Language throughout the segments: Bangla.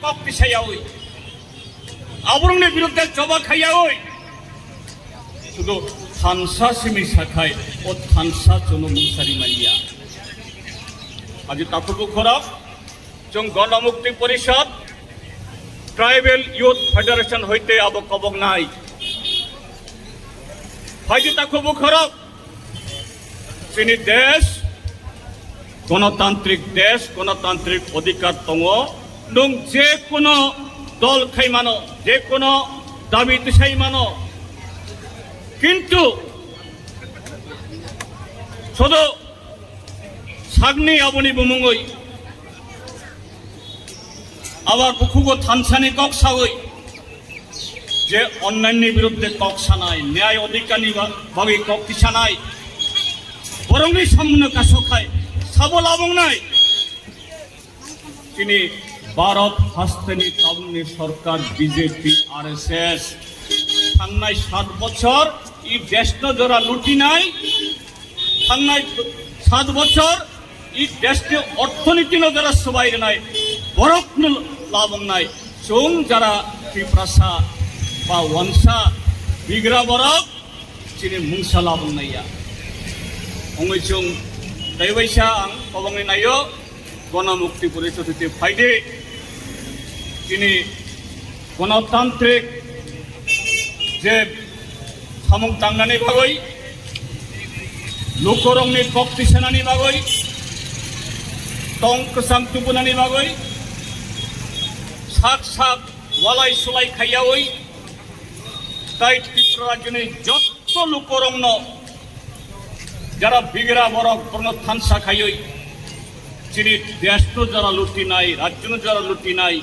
কক্তি ছাইয়া ওই আবরণের বিরুদ্ধে জবা খাইয়া ওই শুধু থানসা সিমি শাখায় ও থানসা জনমুসারি মাইয়া আজি তাকুবু খরাব जों गणमुक्ति परिषद ट्राइबल यूथ फेडरेशन हईते अब कबक नाई फाइदि ताकुबु खराब चिनी देश गणतांत्रिक अधिकार दङ नों जे कोनो दल खाइमानो जे कोनो दाबि दिसाइमानो किन्तु शुधु सागनि आबनि बुमुङै আবার বুকুগো থানসানি কক্সা হই যে অন্যান্যের বিরুদ্ধে কক্সা নাই ন্যায় অধিকারী ভাবে কক্সা নাই বরং সামনে কাছো খায় সাবল আবং নাই তিনি ভারত হাস্তেনি তাবনি সরকার বিজেপি আরএসএস থান্নাই 7 বছর এই দেশটা যারা লুটি নাই থান্নাই 7 বছর এই দেশকে অর্থনীতি যারা সবাই নাই বরফ লাভং নাই চুং যারা ত্রিপ্রাসা বা ওয়ানসা বিগ্রা বরফ চিনি মুংসা লাভং নাইয়া অঙ্গই চুং তাইবাইসা আং কবংনি নাইयो গণমুক্তি পরিষদ হইতে ফাইদে তিনি গণতান্ত্রিক যে সামুক দাঙ্গানি ভাগই লোকরংনি কক্তি সেনানি ভাগই টংক সাংতুপুনানি ভাগই সাক সাক ওয়ালাই সোলাই খাইয়া ওই তাই ত্রিপুরা রাজ্যের যত লোকরংন যারা বিগরা বরফ বর্ণ থানসা খাইই চিনি দেশ যারা লুটি নাই রাজ্য যারা লুটি নাই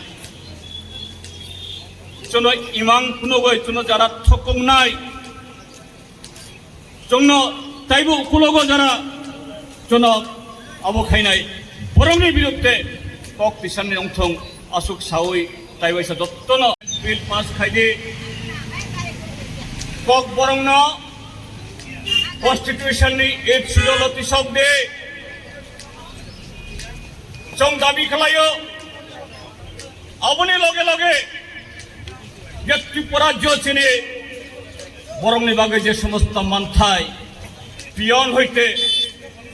চনো ইমাং কুনগই চনো যারা ঠকং নাই চন্ন তাইবো উকুলগ যারা চনো আবো খাই নাই বরংনি বিরুদ্ধে কক দিশানি অংথং আসুক সাউই তাইবাইসা দত্তন বিল পাস খাইদে কক বরংন কনস্টিটিউশনनि 8 শিডিউল শব্দে जों दाबि खालायो आबनि लगे लगे जे त्रिपुरा राज्य चिनि बरंनि बागै जे समस्त मानथाय पियन हইতে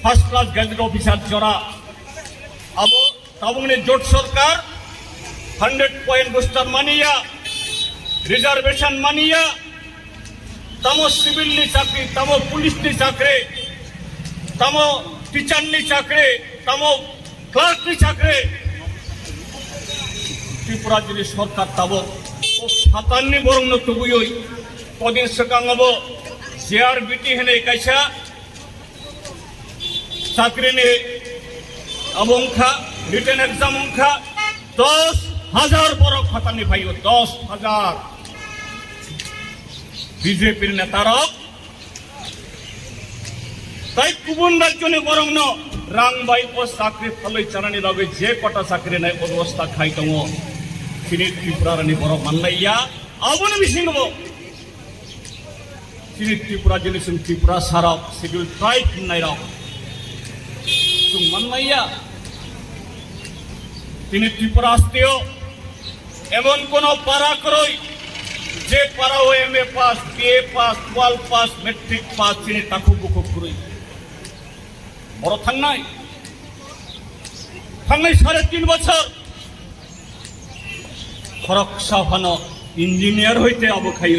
फार्स्ट क्लास गैजेट अफिसार जरा अब ताबंनि जोट सरकार 100 पॉइंट बुस्टर मानिया रिजर्वेशन मानिया तमो सिविलनि चाकरी तमो पुलिसनि चाकरी तमो टीचरनि चाकरी तमो क्लार्कनि चाकरी त्रिपुरा जिल्ला सरकार ताबो साताननि बरंनो तुबुयै कदिन सिगाङावबो जेआरबिटि होननाय कायसा चाकरिनि अबंखा रिटेन एग्जाम अंखा 10,000 बर खातानि भाइयो 10,000 বিজেপির নেতারা তাই গুবুন রাজ্যনি বরং রাংবাই ও চাকরি ফলাই চানানি বাগৈ যে কটা চাকরি নাই অবস্থা খাই দङ তিনি ত্রিপুরানি बर माननाया आबोनो मिसिंगब তিনি ত্রিপুরা जिल्लासिम त्रिपुरा साराव शिड्यूल ट्राइब होननाय राव जों माननाया তিনি ত্রিপুরা আসতেও এমন কোন পারা করই যে পারাও MA pass BA pass 12 pass matric pass চিনি তাকু বুকু করই বড় থাংনাই 3.5 বছর খরকসা ফানো ইঞ্জিনিয়ার হইতে অবখাই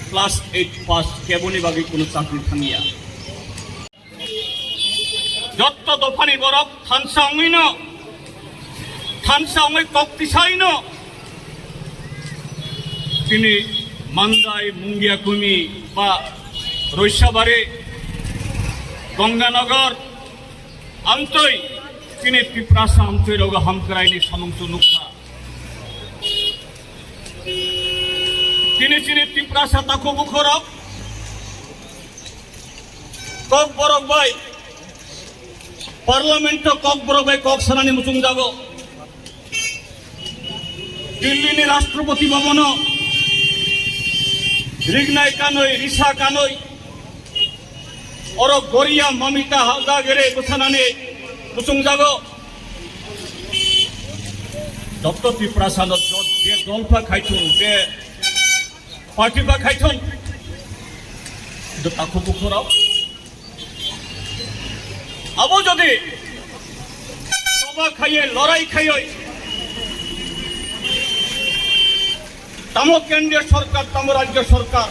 ক্লাস 8 পাস কেবনি বাকি কোনো চাকরি থামিয়া যত দফানি বরফ থানসা অঙ্গিন থানসা অঙ্গই কক্তিসাইন তিনি মান্দাই মুঙ্গিয়াকুমি বা রৈশাবাড়ি গঙ্গানগর আমতৈ তিনি ত্রিপুরাসা আমতৈ রোগ হামকরাইনি সমংস নুখা তিনি চিনি ত্রিপুরাসা তাকো বুখরক cock Borok by parliament cock Borok by cock সানানি মুচুং যাগো দিল্লিনি রাষ্ট্রপতি ভবন रिगनाय कानय रिसा कानय और गोरिया ममिता हालदा गेरे बुसानाने बुसुंजागो যত ত্রিপুরা সানত যে দলফা খাইছুন যে পার্টিফা খাইছুন কিন্তু তাকে বুখরাও আবো যদি সভা খাইয়ে লড়াই খাইয়ে তামো কেন্দ্রীয় সরকার তামো রাজ্য সরকার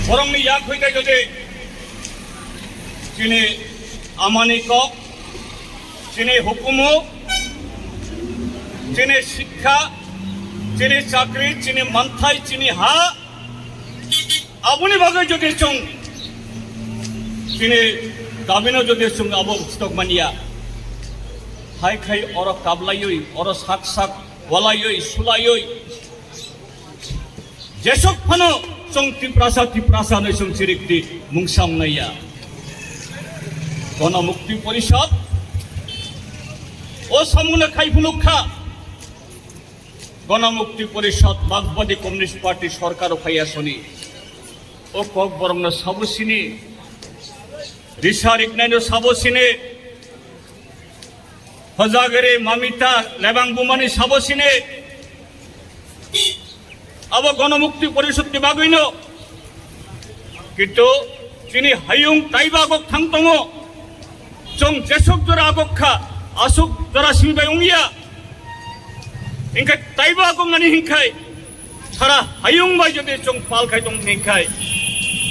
বরং ইয়াক হইতে যদি চিনি আমানিক চিনি হুকুম চিনি শিক্ষা চিনি চাকরি চিনি মান্থাই চিনি হা আবুনি ভাগে যদি চং চিনি গাবিনো যদি চং আবো স্তক মানিয়া হাই খাই অর কাবলাই অর শাক শাক ওয়ালাই সুলাই যেসব ফানো চং ত্রিপ্রাসা নয় চং চিরিকটি মুংসাম নাইয়া গণমুক্তি পরিষদ ও সামনে খাইফুলুক্ষা গণমুক্তি পরিষদ মার্ক্সবাদী কমিউনিস্ট পার্টি সরকার ফাইয়া শনি ও কক বরং সাবসিনি রিসার ইগনাইন সাবসিনে হজাগরে মামিতা লেবাং বুমানি সাবসিনে আব গণমুক্তি পরিষদ বাগৈন কিন্তু তিনি হাইং তাইবাগক থাংতম চং যেসব জোড়া আগক্ষা আসুক জোড়া সিংবাই উংিয়া ইংখাই তাইবাগক নানি হিংখাই সারা হাইং বাই যদি চং পাল খাই দং হিংখাই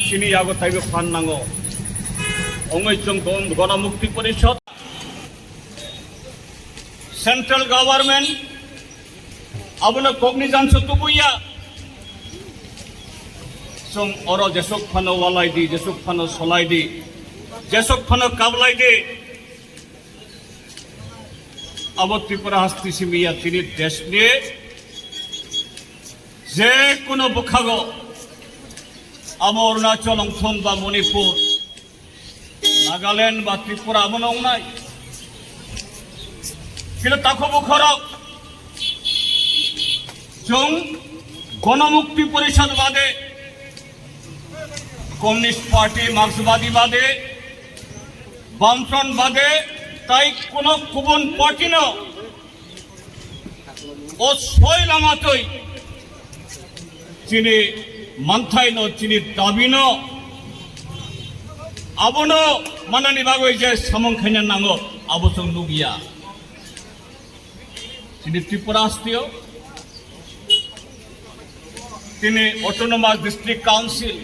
তিনি আগো তাইবে ফান নাঙো অঙ্গই চং গণমুক্তি পরিষদ সেন্ট্রাল গভর্নমেন্ট আবুনো কগনিজান্স তুবুইয়া চং অর যেসব ফানো ওয়ালাই দি যেসব ফানো সলাই দি যেসব ফানো কাবলাই দি আবো ত্রিপুরা হাস্তি সিমিয়া তিনি দেশ নিয়ে যে কোনো বুখাগ আবো অরুণাচল অংশন বা মণিপুর নাগাল্যান্ড বা ত্রিপুরা এমন নাই কিন্তু তাকে বুখরক চং গণমুক্তি পরিষদ বাদে কমিউনিস্ট পার্টি মার্ক্সবাদী বাদে বামফ্রন্ট বাদে তাই কোন কুবন পার্টি ন ও সই লামাতই চিনি মান্থাই ন চিনি দাবি ন আবন মানানি বাগৈ যে সামং খাইনা নাঙো আবসং নুগিয়া তিনি ত্রিপুরা আস্তিও তিনি অটোনোমাস ডিস্ট্রিক্ট কাউন্সিল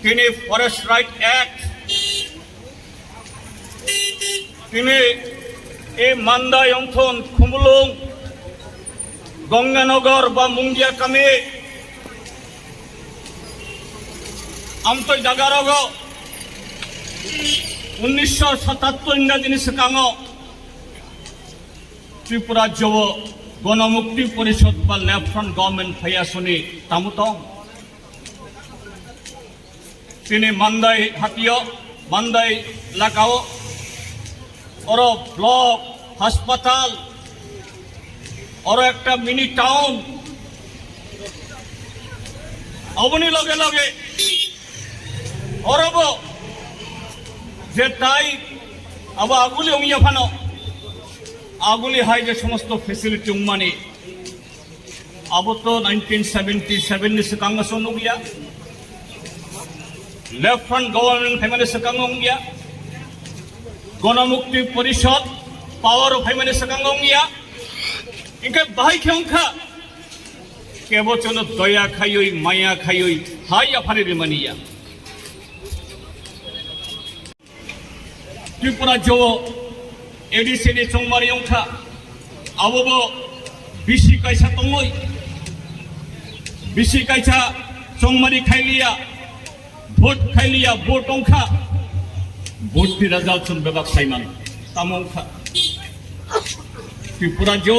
তিনি ফরেস্ট রাইট অ্যাক্ট তিনি এই মান্দাই অঞ্চল খুমলুং গঙ্গানগর বা মুঙ্গিয়া কামে আমতই জাগারগ 1977 ইংরাজি সেকাঙ ত্রিপুরা যুব গণমুক্তি পরিষদ বা লেফট ফ্রন্ট গভর্নমেন্ট ফাইয়াসনি তামুতং তিনি মান্দাই হাতিয় মান্দাই এলাকাও ওর ব্লক হাসপাতাল ওর একটা মিনি টাউন অবনি লগে লগে অরব যে তাই আবার আগুলি উমিয়া ফানো আগুলি হাই যে সমস্ত ফেসিলিটি উম্মানি আবো তো 1977 से कांग्रेस हो गया लेफ्ट फ्रंट गवर्नमेंट फैमिली से कांग हो गया गणमुक्ति परिषद पावर ऑफ फैमिली से कांग हो गया इनके बाई खेखा केवल चलो दया खाई माया खाई हाई आफारी रिमानिया त्रिपुरा जो एडिसिनि चंमारी अंखा आबो बिसि कायसा तंगै बिसि कायसा चंमारी खाइलिया भोट खाइलिया भोट अंखा भोट ती राजा चुन बेबाक साइमान तामंखा त्रिपुरा जो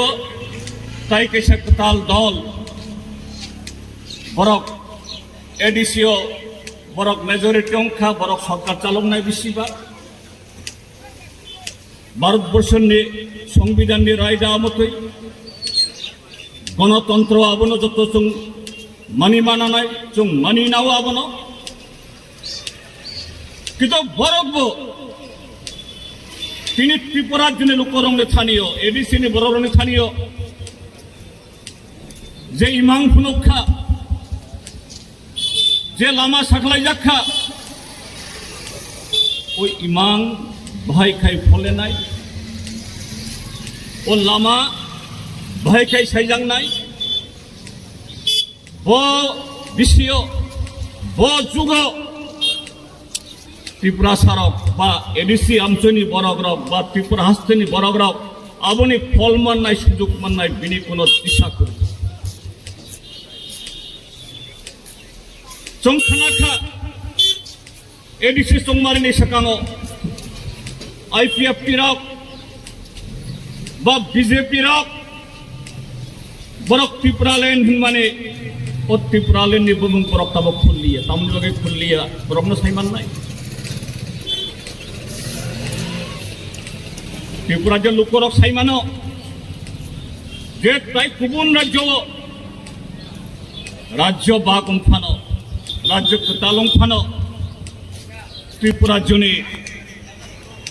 ताई कैसा कताल दल बरक एडिसिओ बरक मेजरिटी अंखा बरक सरकार चालक नाय बिसिबा ভারতবর্ষের সংবিধানের রায় দেওয়া মতোই গণতন্ত্র আবনো যত চং মানি মানা নাই চং মানি নাও আবনো কিন্তু বরকব তিনি ত্রিপুরার জন্য লোকরঙে স্থানীয় এডিসি বড় রঙে স্থানীয় যে ইমাং ফুনক্ষা যে লামা সাখলাই যাক্ষা ওই ইমাং ভাই খাই ফলে নাই ও লামা ভাই খাই সাইজাং নাই ব বিশ্বীয় ব যুগ ত্রিপুরা সারক বা এডিসি আমচনি বরগ্রক বা ত্রিপুরা হাস্তনি বরগ্রক আবনি ফল মান্নাই সুযোগ মান্নাই বিনি কোনো দিশা করে চংখানাখা এডিসি চংমারিনি সাকাঙো আইপিএফ রক বা বিজেপি রক বরক ত্রিপুরা ল্যান্ড মানে ও ত্রিপুরা ল্যান্ডনি বগুম বরক তাবো খুললিয়া তামনি লগে খুললিয়া বরক না সাইমান নাই ত্রিপুরা যে লোকরক সাইমানো যে প্রায় কুবুন রাজ্য বা কমফানো রাজ্য কোতালংফানো ত্রিপুরার জন্য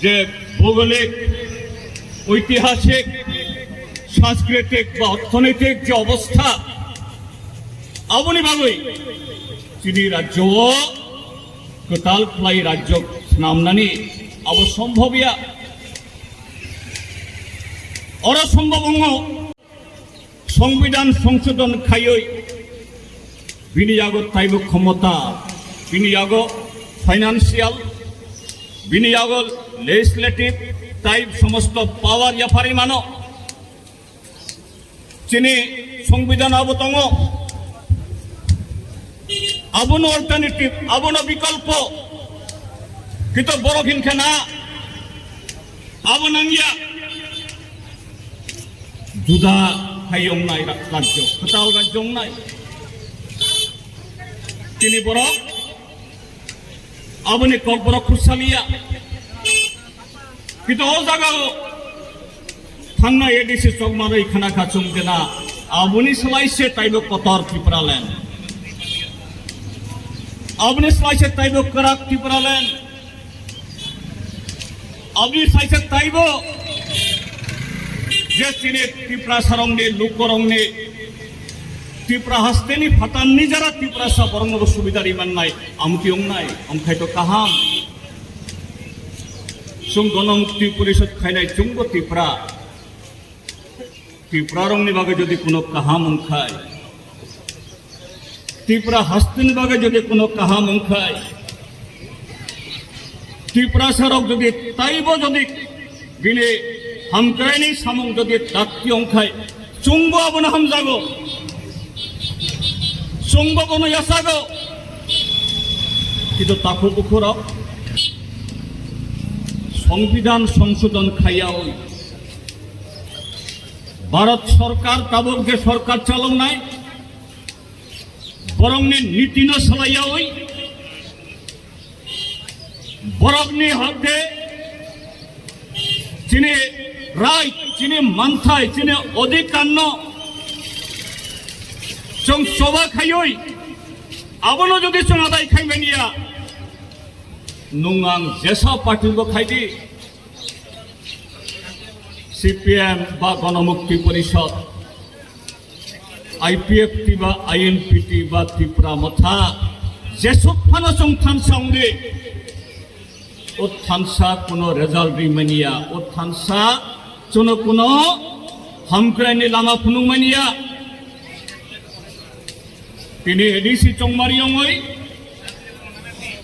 যে ভৌগোলিক ঐতিহাসিক সাংস্কৃতিক বা অর্থনৈতিক যে অবস্থা আবনি চিনি রাজ্য কোতাল ফ্লাই রাজ্য নামনানি অবসম্ভবিয়া অসম্ভব সংবিধান সংশোধন খাইই বিনিয়োগ তাইব ক্ষমতা বিনিয়োগ ফাইন্যান্সিয়াল বিনিয়োগ লেজিসলেটিভ তাই সমস্ত পাওয়ার ইয়াফারি মানো চিনি সংবিধান আবতঙ্গ আবন অল্টারনেটিভ আবন বিকল্প কিন্তু বড় হিংসা না আবনাঙ্গিয়া जुदा हायंनाय राज्य खोताल राज्य নাই তিনি বড় আবনি কক বড় খুশালিয়া কিন্তু ও জায়গাও থাংনা এডিসি চকমারই খানা খাচুম দেনা আবনি সলাইছে তাইব কতর ত্রিপুরা ল্যান্ড আবনি সলাইছে তাইব করাক ত্রিপুরা ল্যান্ড আবনি সলাইছে তাইব যে চিনে ত্রিপুরা সারংনি লোকরংনি ত্রিপুরা হাসতেনি ফাতাননি যারা ত্রিপুরা সা বরং সুবিধার ইমান নাই আমকি নাই আমখাইতো কাহাম সুং গণমুক্তি পরিষদ খাইনাই চুঙ্গ ত্রিপুরা রংনি বাগে যদি কোনো কাহাম খায় ত্রিপুরা হাসতেনি বাগে যদি কোনো কাহাম খায় ত্রিপুরা সারক যদি তাইব যদি বিনে হামকাইনি সামং যদি ডাক্তি অংখায় চুঙ্গ আবনা হামজাগো চুঙ্গ বন ইয়াসাগো কিন্তু তাকো বুকুরা সংবিধান সংশোধন খাইয়া ওই ভারত সরকার তাবক যে সরকার চালং নাই বরং নীতি ন চালাইয়া ওই বরংনি হাতে চিনে রায় চিনে মানথাই চিনে অধিকান্ন চং সভা খাইই আবনো যদি চং আদায় খাইবে নিয়া নুঙাং যেসা পার্টিব খাইদি সিপিএম বা গণমুক্তি পরিষদ আইপিএফটি বা আইএনপিটি বা ত্রিপুরা মথা যেসব ফানো চং থানসাউন্ডে ও থানসা কোনো রেজাল্ট রিমানিয়া ও থানসা চনো কোনো হামক্রাইনি লামা ফুনুমানিয়া তিনি এডিসি চংমারিয়ংই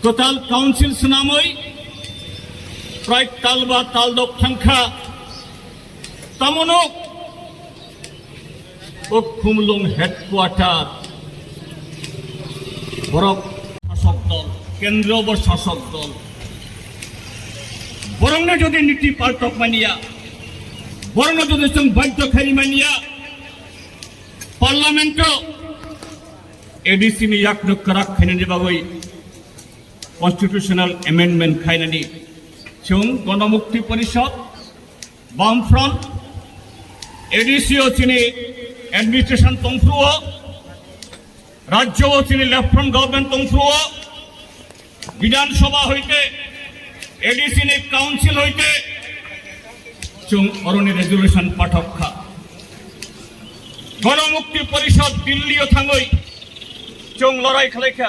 টোটাল কাউন্সিল সুনামই প্রায় তালবা তালদক থাংখা তামনক ও খুমলুং হেডকোয়ার্টার বরক শাসক দল কেন্দ্রীয় শাসক দল বরং যদি নীতি পাল্টক মানিয়া বরং যদি বাধ্য খাই মানিয়া পার্লামেন্ট এডিসি নি ইয়াকনক করাক খাইনানি বাগৈ কনস্টিটিউশনাল অ্যামেন্ডমেন্ট খাইনানি চুং গণমুক্তি পরিষদ বামফ্রন্ট এডিসি ও চিনি এডমিনিস্ট্রেশন তংফ্রুও রাজ্য ও চিনি লেফটেন্যান্ট গভর্নমেন্ট তংফ্রুও বিধানসভা হইতে এডিসি নি কাউন্সিল হইতে চং অরণ্য রেজুলেশন পাঠক খা গণমুক্তি পরিষদ দিল্লিও থাঙ্গই চং লড়াই খালাইখা